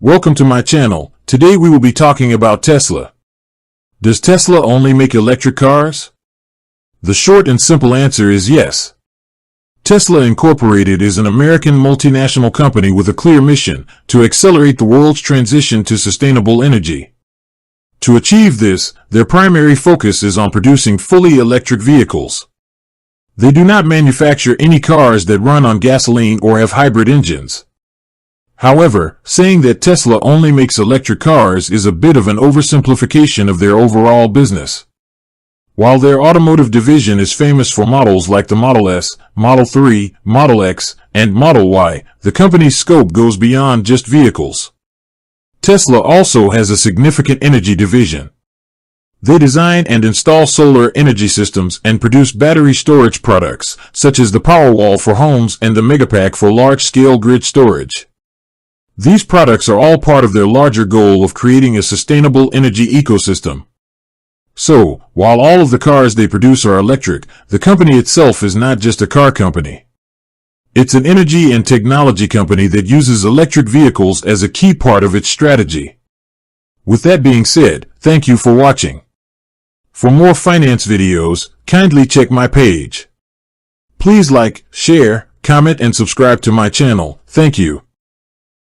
Welcome to my channel. Today we will be talking about Tesla. Does Tesla only make electric cars? The short and simple answer is yes. Tesla Incorporated is an American multinational company with a clear mission to accelerate the world's transition to sustainable energy. To achieve this, their primary focus is on producing fully electric vehicles. They do not manufacture any cars that run on gasoline or have hybrid engines. However, saying that Tesla only makes electric cars is a bit of an oversimplification of their overall business. While their automotive division is famous for models like the Model S, Model 3, Model X, and Model Y, the company's scope goes beyond just vehicles. Tesla also has a significant energy division. They design and install solar energy systems and produce battery storage products, such as the Powerwall for homes and the Megapack for large-scale grid storage. These products are all part of their larger goal of creating a sustainable energy ecosystem. So, while all of the cars they produce are electric, the company itself is not just a car company. It's an energy and technology company that uses electric vehicles as a key part of its strategy. With that being said, thank you for watching. For more finance videos, kindly check my page. Please like, share, comment, and subscribe to my channel. Thank you.